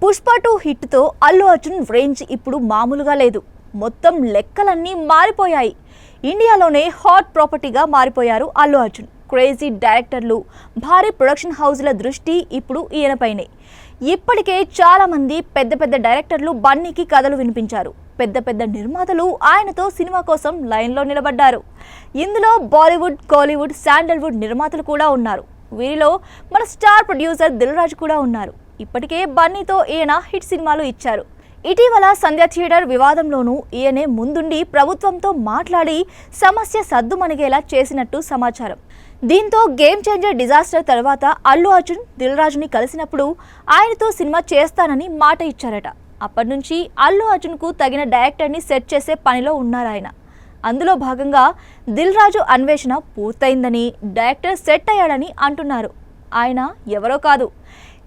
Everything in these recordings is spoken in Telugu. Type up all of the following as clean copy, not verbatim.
పుష్ప 2 హిట్ తో అల్లు అర్జున్ రేంజ్ ఇప్పుడు మామూలుగా లేదు. మొత్తం లెక్కలన్నీ మారిపోయాయి. ఇండియాలోనే హాట్ ప్రాపర్టీగా మారిపోయారు అల్లు అర్జున్. క్రేజీ డైరెక్టర్లు, భారీ ప్రొడక్షన్ హౌస్ల దృష్టి ఇప్పుడు ఈయనపైనే. ఇప్పటికే చాలా మంది పెద్ద డైరెక్టర్లు బన్నీకి కథలు వినిపించారు. పెద్ద నిర్మాతలు ఆయనతో సినిమా కోసం లైన్లో నిలబడ్డారు. ఇందులో బాలీవుడ్, కోలీవుడ్, శాండల్వుడ్ నిర్మాతలు కూడా ఉన్నారు. వీరిలో మన స్టార్ ప్రొడ్యూసర్ దిల్ రాజు కూడా ఉన్నారు. ఇప్పటికే బన్నీతో ఈయన హిట్ సినిమాలు ఇచ్చారు. ఇటీవల సంధ్య థియేటర్ వివాదంలోనూ ఈయనే ముందుండి ప్రభుత్వంతో మాట్లాడి సమస్య సద్దుమణిగేలా చేసినట్టు సమాచారం. దీంతో గేమ్ చేంజర్ డిజాస్టర్ తర్వాత అల్లు అర్జున్ దిల్ రాజుని కలిసినప్పుడు ఆయనతో సినిమా చేస్తానని మాట ఇచ్చారట. అప్పటి నుంచి అల్లు అర్జున్కు తగిన డైరెక్టర్ని సెట్ చేసే పనిలో ఉన్నారాయన. అందులో భాగంగా దిల్ రాజు అన్వేషణ పూర్తయిందని, డైరెక్టర్ సెట్ అయ్యాడని అంటున్నారు. ఆయన ఎవరో కాదు,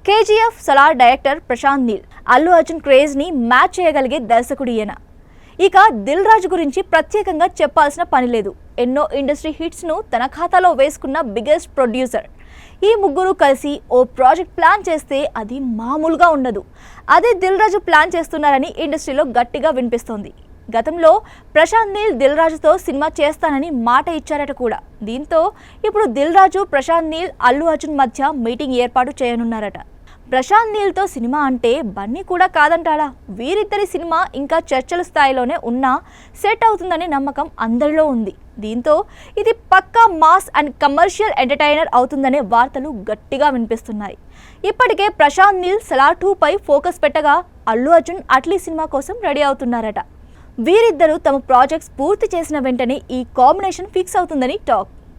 కేజీఎఫ్ సలార్ డైరెక్టర్ ప్రశాంత్ నీల్. అల్లు అర్జున్ క్రేజ్ని మ్యాచ్ చేయగలిగే దర్శకుడు ఈయన. ఇక దిల్ రాజు గురించి ప్రత్యేకంగా చెప్పాల్సిన పని లేదు. ఎన్నో ఇండస్ట్రీ హిట్స్ను తన ఖాతాలో వేసుకున్న బిగ్గెస్ట్ ప్రొడ్యూసర్. ఈ ముగ్గురు కలిసి ఓ ప్రాజెక్ట్ ప్లాన్ చేస్తే అది మామూలుగా ఉండదు. అదే దిల్ రాజు ప్లాన్ చేస్తున్నారని ఇండస్ట్రీలో గట్టిగా వినిపిస్తోంది. గతంలో ప్రశాంత్ నీల్ దిల్ రాజుతో సినిమా చేస్తానని మాట ఇచ్చారట కూడా. దీంతో ఇప్పుడు దిల్ రాజు, ప్రశాంత్ నీల్, అల్లు అర్జున్ మధ్య మీటింగ్ ఏర్పాటు చేయనున్నారట. ప్రశాంత్ నీల్తో సినిమా అంటే బన్నీ కూడా కాదంటాడా? వీరిద్దరి సినిమా ఇంకా చర్చల స్థాయిలోనే ఉన్నా సెట్ అవుతుందనే నమ్మకం అందరిలో ఉంది. దీంతో ఇది పక్కా మాస్ అండ్ కమర్షియల్ ఎంటర్టైనర్ అవుతుందనే వార్తలు గట్టిగా వినిపిస్తున్నాయి. ఇప్పటికే ప్రశాంత్ నీల్ సలార్ 2 పై ఫోకస్ పెట్టగా అల్లు అర్జున్ అట్లీ సినిమా కోసం రెడీ అవుతున్నారట. వీరిద్దరూ తమ ప్రాజెక్ట్స్ పూర్తి చేసిన వెంటనే ఈ కాంబినేషన్ ఫిక్స్ అవుతుందని టాక్.